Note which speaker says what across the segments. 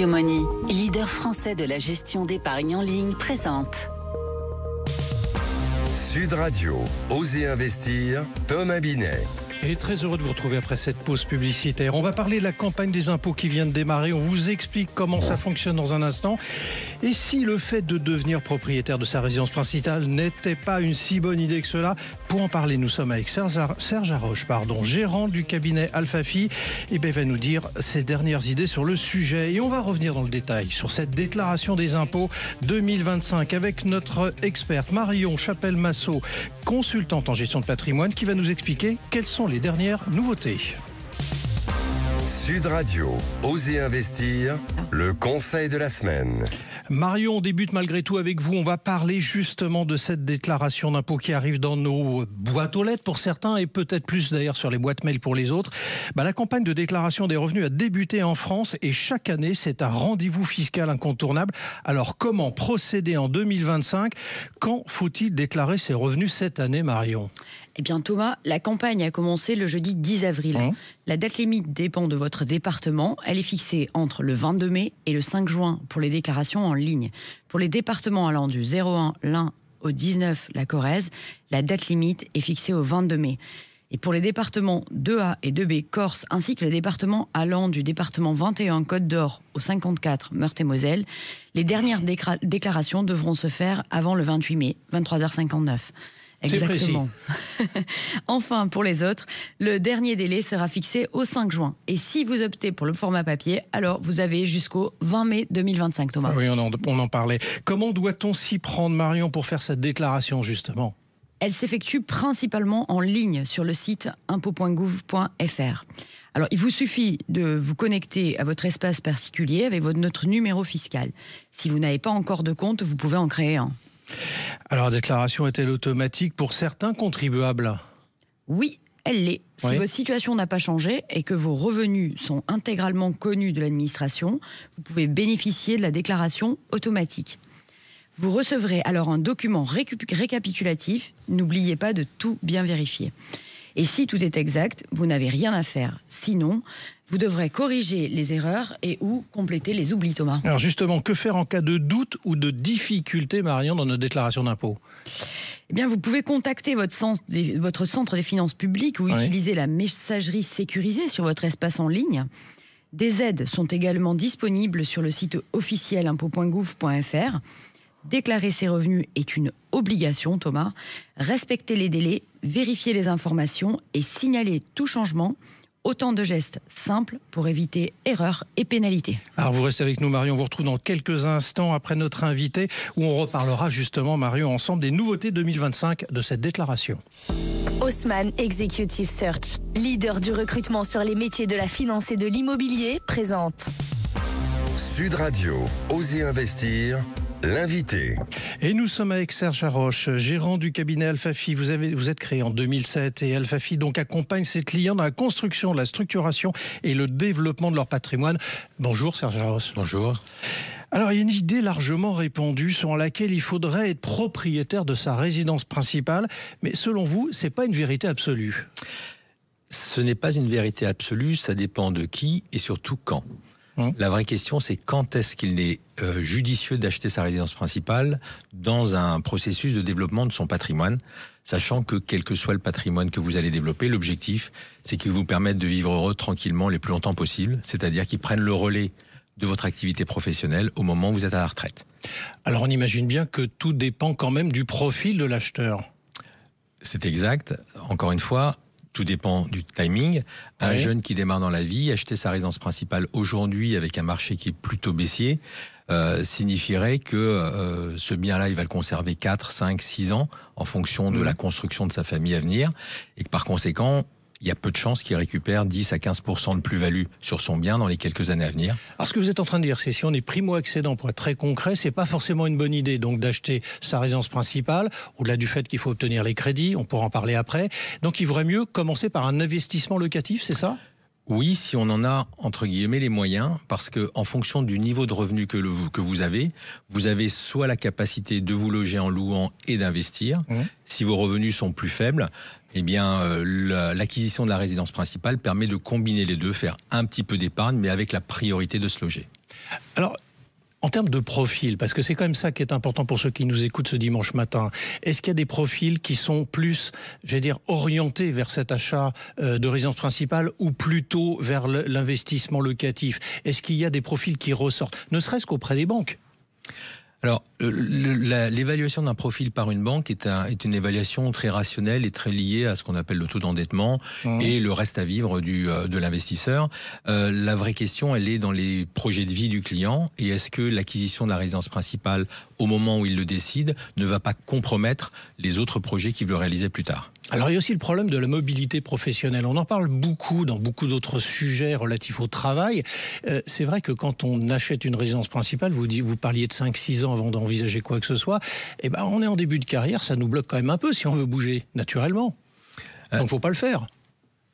Speaker 1: Biomoney, leader français de la gestion d'épargne en ligne, présente
Speaker 2: Sud Radio, Osez investir, Thomas Binet.
Speaker 3: Et très heureux de vous retrouver après cette pause publicitaire. On va parler de la campagne des impôts qui vient de démarrer. On vous explique comment ça fonctionne dans un instant. Et si le fait de devenir propriétaire de sa résidence principale n'était pas une si bonne idée que cela, pour en parler, nous sommes avec Serge Haroche, gérant du cabinet Alphafi. Et il va nous dire ses dernières idées sur le sujet. Et on va revenir dans le détail sur cette déclaration des impôts 2025 avec notre experte Marion Chapelle-Massot, consultante en gestion de patrimoine, qui va nous expliquer quelles sont les dernières nouveautés.
Speaker 2: Sud Radio, Osez investir, le conseil de la semaine.
Speaker 3: Marion, on débute malgré tout avec vous. On va parler justement de cette déclaration d'impôt qui arrive dans nos boîtes aux lettres pour certains et peut-être plus d'ailleurs sur les boîtes mail pour les autres. La campagne de déclaration des revenus a débuté en France et chaque année, c'est un rendez-vous fiscal incontournable. Alors, comment procéder en 2025 ? Quand faut-il déclarer ses revenus cette année, Marion ?
Speaker 4: Eh bien Thomas, la campagne a commencé le jeudi 10 avril. La date limite dépend de votre département. Elle est fixée entre le 22 mai et le 5 juin pour les déclarations en ligne. Pour les départements allant du 01 l'Ain au 19 la Corrèze, la date limite est fixée au 22 mai. Et pour les départements 2A et 2B Corse, ainsi que les départements allant du département 21 Côte d'Or au 54 Meurthe-et-Moselle, les dernières déclarations devront se faire avant le 28 mai, 23h59. Exactement. Enfin, pour les autres, le dernier délai sera fixé au 5 juin. Et si vous optez pour le format papier, alors vous avez jusqu'au 20 mai 2025, Thomas.
Speaker 3: Oui, on en parlait. Comment doit-on s'y prendre, Marion, pour faire cette déclaration, justement ?
Speaker 4: Elle s'effectue principalement en ligne sur le site impôt.gouv.fr. Alors, il vous suffit de vous connecter à votre espace particulier avec notre numéro fiscal. Si vous n'avez pas encore de compte, vous pouvez en créer un.
Speaker 3: Alors, la déclaration est-elle automatique pour certains contribuables ?
Speaker 4: Oui, elle l'est. Si
Speaker 3: Oui.
Speaker 4: votre situation n'a pas changé et que vos revenus sont intégralement connus de l'administration, vous pouvez bénéficier de la déclaration automatique. Vous recevrez alors un document récapitulatif. N'oubliez pas de tout bien vérifier. Et si tout est exact, vous n'avez rien à faire. Sinon, vous devrez corriger les erreurs et ou compléter les oublis, Thomas.
Speaker 3: Alors justement, que faire en cas de doute ou de difficulté, Marion, dans notre déclaration d'impôt ?
Speaker 4: Eh bien, vous pouvez contacter votre centre des finances publiques ou utiliser la messagerie sécurisée sur votre espace en ligne. Des aides sont également disponibles sur le site officiel impôt.gouv.fr. Déclarer ses revenus est une obligation, Thomas. Respectez les délais, vérifiez les informations et signalez tout changement. Autant de gestes simples pour éviter erreurs et pénalités.
Speaker 3: Alors vous restez avec nous, Marion. On vous retrouve dans quelques instants après notre invité où on reparlera justement, Marion, ensemble des nouveautés 2025 de cette déclaration.
Speaker 5: Haussmann Executive Search, leader du recrutement sur les métiers de la finance et de l'immobilier, présente
Speaker 2: Sud Radio, Osez investir, l'invité.
Speaker 3: Et nous sommes avec Serge Haroche, gérant du cabinet Alphafi. Vous êtes créé en 2007 et Alphafi donc accompagne ses clients dans la construction, la structuration et le développement de leur patrimoine. Bonjour Serge Haroche.
Speaker 6: Bonjour.
Speaker 3: Alors il y a une idée largement répandue selon laquelle il faudrait être propriétaire de sa résidence principale, mais selon vous, c'est pas une vérité absolue.
Speaker 6: Ce n'est pas une vérité absolue, ça dépend de qui et surtout quand. La vraie question, c'est quand est-ce qu'il est judicieux d'acheter sa résidence principale dans un processus de développement de son patrimoine, sachant que quel que soit le patrimoine que vous allez développer, l'objectif, c'est qu'il vous permette de vivre heureux tranquillement les plus longtemps possible, c'est-à-dire qu'il prenne le relais de votre activité professionnelle au moment où vous êtes à la retraite.
Speaker 3: Alors on imagine bien que tout dépend quand même du profil de l'acheteur.
Speaker 6: C'est exact. Encore une fois, tout dépend du timing. Un jeune qui démarre dans la vie, acheter sa résidence principale aujourd'hui avec un marché qui est plutôt baissier, signifierait que ce bien-là, il va le conserver 4, 5, 6 ans en fonction de la construction de sa famille à venir. Et que par conséquent, il y a peu de chances qu'il récupère 10 à 15% de plus-value sur son bien dans les quelques années à venir.
Speaker 3: Alors ce que vous êtes en train de dire, c'est si on est primo-accédant, pour être très concret, c'est pas forcément une bonne idée donc d'acheter sa résidence principale, au-delà du fait qu'il faut obtenir les crédits, on pourra en parler après. Donc il vaudrait mieux commencer par un investissement locatif, c'est ça ?
Speaker 6: Oui, si on en a, entre guillemets, les moyens, parce que en fonction du niveau de revenu que vous avez soit la capacité de vous loger en louant et d'investir. Si vos revenus sont plus faibles, eh bien, l'acquisition de la résidence principale permet de combiner les deux, faire un petit peu d'épargne, mais avec la priorité de se loger.
Speaker 3: Alors, en termes de profil, parce que c'est quand même ça qui est important pour ceux qui nous écoutent ce dimanche matin, est-ce qu'il y a des profils qui sont plus, orientés vers cet achat de résidence principale ou plutôt vers l'investissement locatif? Est-ce qu'il y a des profils qui ressortent, ne serait-ce qu'auprès des banques?
Speaker 6: Alors, l'évaluation d'un profil par une banque est une évaluation très rationnelle et très liée à ce qu'on appelle le taux d'endettement et le reste à vivre de l'investisseur. La vraie question, elle est dans les projets de vie du client, et est-ce que l'acquisition de la résidence principale, au moment où il le décide, ne va pas compromettre les autres projets qu'il veut réaliser plus tard.
Speaker 3: Alors il y a aussi le problème de la mobilité professionnelle. On en parle beaucoup dans beaucoup d'autres sujets relatifs au travail. C'est vrai que quand on achète une résidence principale, vous parliez de 5-6 ans avant d'envisager quoi que ce soit, on est en début de carrière, ça nous bloque quand même un peu si on veut bouger, naturellement. Donc faut pas le faire.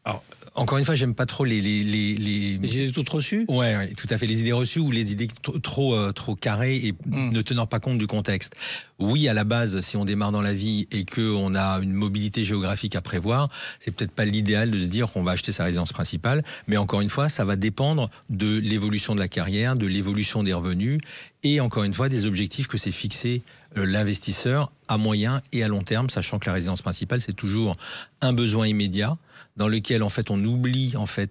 Speaker 6: Alors, encore une fois, j'aime pas trop les
Speaker 3: idées toutes reçues.
Speaker 6: Ouais, tout à fait. Les idées reçues ou les idées trop carrées et ne tenant pas compte du contexte. Oui, à la base, si on démarre dans la vie et qu'on a une mobilité géographique à prévoir, c'est peut-être pas l'idéal de se dire qu'on va acheter sa résidence principale. Mais encore une fois, ça va dépendre de l'évolution de la carrière, de l'évolution des revenus et encore une fois des objectifs que s'est fixé l'investisseur à moyen et à long terme, sachant que la résidence principale, c'est toujours un besoin immédiat dans lequel en fait on oublie, on fait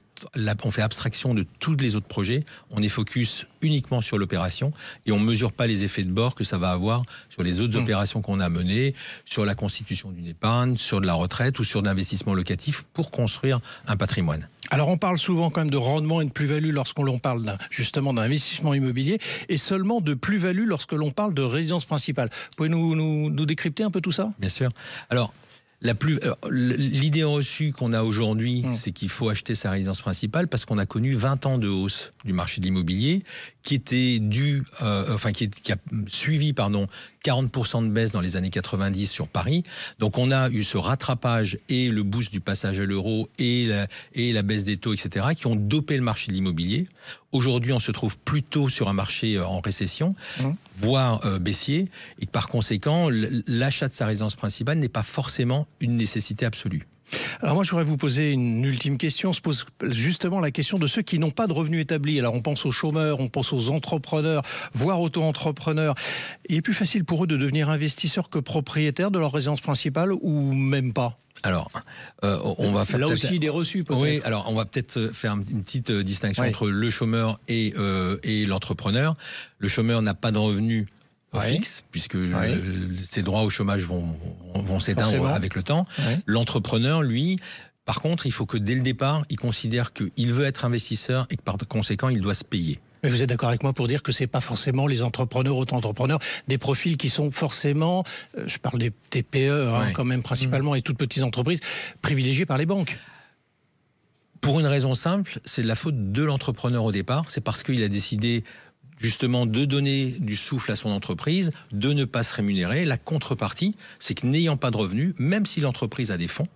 Speaker 6: abstraction de tous les autres projets, on est focus uniquement sur l'opération et on mesure pas les effets de bord que ça va avoir sur les autres opérations qu'on a menées, sur la constitution d'une épargne, sur de la retraite ou sur de l'investissement locatif pour construire un patrimoine.
Speaker 3: Alors on parle souvent quand même de rendement et de plus-value lorsqu'on l'on parle justement d'investissement immobilier et seulement de plus-value lorsque l'on parle de résidence principale. Pouvez nous décrypter un peu tout ça ?
Speaker 6: Bien sûr. Alors, l'idée reçue qu'on a aujourd'hui, c'est qu'il faut acheter sa résidence principale parce qu'on a connu 20 ans de hausse du marché de l'immobilier qui était qui a suivi 40% de baisse dans les années 90 sur Paris. Donc on a eu ce rattrapage et le boost du passage à l'euro et la baisse des taux, etc., qui ont dopé le marché de l'immobilier. Aujourd'hui, on se trouve plutôt sur un marché en récession, voire baissier, et par conséquent, l'achat de sa résidence principale n'est pas forcément une nécessité absolue.
Speaker 3: Alors moi, je voudrais vous poser une ultime question. On se pose justement la question de ceux qui n'ont pas de revenus établis. Alors on pense aux chômeurs, on pense aux entrepreneurs, voire auto-entrepreneurs. Il est plus facile pour eux de devenir investisseurs que propriétaires de leur résidence principale ou même pas ?
Speaker 6: Alors, on va faire
Speaker 3: là aussi des reçus peut-être.
Speaker 6: Oui, alors on va peut-être faire une petite distinction entre le chômeur et l'entrepreneur. Le chômeur n'a pas de revenus fixe, puisque ses droits au chômage vont s'éteindre avec le temps. L'entrepreneur, lui, par contre, il faut que dès le départ, il considère qu'il veut être investisseur et que par conséquent, il doit se payer.
Speaker 3: Mais vous êtes d'accord avec moi pour dire que c'est pas forcément les entrepreneurs, auto-entrepreneurs, des profils qui sont forcément, je parle des TPE quand même principalement, et toutes petites entreprises, privilégiées par les banques.
Speaker 6: Pour une raison simple, c'est de la faute de l'entrepreneur au départ. C'est parce qu'il a décidé justement de donner du souffle à son entreprise, de ne pas se rémunérer. La contrepartie, c'est que n'ayant pas de revenus, même si l'entreprise a des fonds,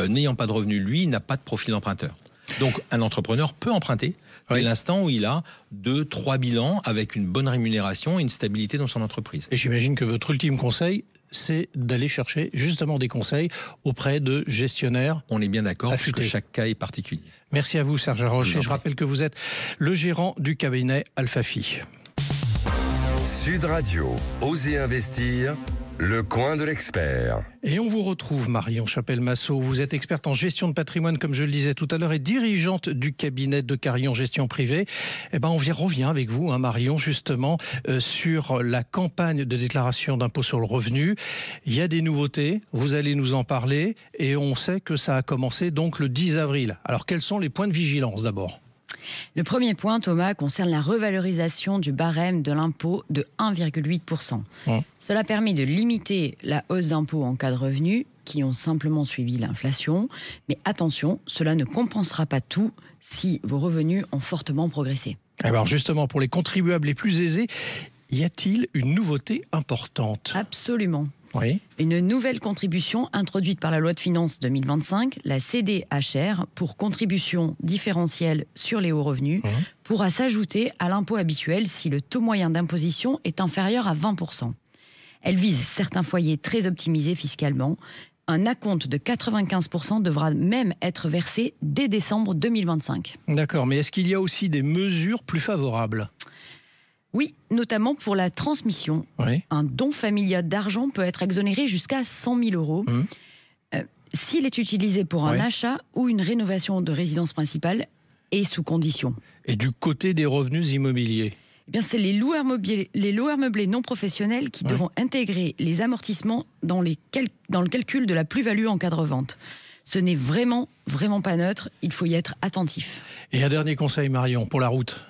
Speaker 6: n'ayant pas de revenus, lui, il n'a pas de profil d'emprunteur. Donc un entrepreneur peut emprunter dès l'instant où il a 2-3 bilans avec une bonne rémunération et une stabilité dans son entreprise.
Speaker 3: Et j'imagine que votre ultime conseil, c'est d'aller chercher justement des conseils auprès de gestionnaires.
Speaker 6: On est bien d'accord, parce que chaque cas est particulier.
Speaker 3: Merci à vous, Serge Rocher. Je rappelle que vous êtes le gérant du cabinet Alphafi.
Speaker 2: Sud Radio, Osez investir, le coin de l'expert.
Speaker 3: Et on vous retrouve, Marion Chapelle-Massot. Vous êtes experte en gestion de patrimoine, comme je le disais tout à l'heure, et dirigeante du cabinet de Carillon Gestion Privée. On revient avec vous, Marion, justement, sur la campagne de déclaration d'impôt sur le revenu. Il y a des nouveautés, vous allez nous en parler, et on sait que ça a commencé donc le 10 avril. Alors, quels sont les points de vigilance d'abord ?
Speaker 4: Le premier point, Thomas, concerne la revalorisation du barème de l'impôt de 1,8%. Cela permet de limiter la hausse d'impôts en cas de revenus qui ont simplement suivi l'inflation. Mais attention, cela ne compensera pas tout si vos revenus ont fortement progressé.
Speaker 3: Alors justement, pour les contribuables les plus aisés, y a-t-il une nouveauté importante ?
Speaker 4: Absolument.
Speaker 3: Oui.
Speaker 4: Une nouvelle contribution introduite par la loi de finances 2025, la CDHR, pour contribution différentielle sur les hauts revenus, pourra s'ajouter à l'impôt habituel si le taux moyen d'imposition est inférieur à 20%. Elle vise certains foyers très optimisés fiscalement. Un acompte de 95% devra même être versé dès décembre 2025.
Speaker 3: D'accord, mais est-ce qu'il y a aussi des mesures plus favorables ?
Speaker 4: Oui, notamment pour la transmission.
Speaker 3: Oui.
Speaker 4: Un don familial d'argent peut être exonéré jusqu'à 100 000 euros. S'il est utilisé pour un achat ou une rénovation de résidence principale et sous condition.
Speaker 3: Et du côté des revenus immobiliers?
Speaker 4: Eh bien, c'est les loueurs meublés non professionnels qui devront intégrer les amortissements dans le calcul de la plus-value en cas de revente. Ce n'est vraiment pas neutre, il faut y être attentif.
Speaker 3: Et un dernier conseil, Marion, pour la route?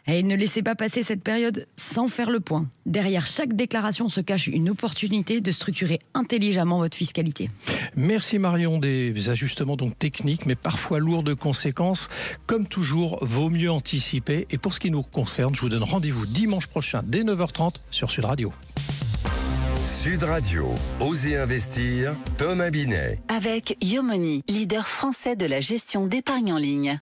Speaker 4: Et ne laissez pas passer cette période sans faire le point. Derrière chaque déclaration se cache une opportunité de structurer intelligemment votre fiscalité.
Speaker 3: Merci Marion, des ajustements donc techniques mais parfois lourds de conséquences. Comme toujours, vaut mieux anticiper. Et pour ce qui nous concerne, je vous donne rendez-vous dimanche prochain dès 9h30 sur Sud Radio.
Speaker 2: Sud Radio, Osez investir, Thomas Binet.
Speaker 1: Avec Yomoni, leader français de la gestion d'épargne en ligne.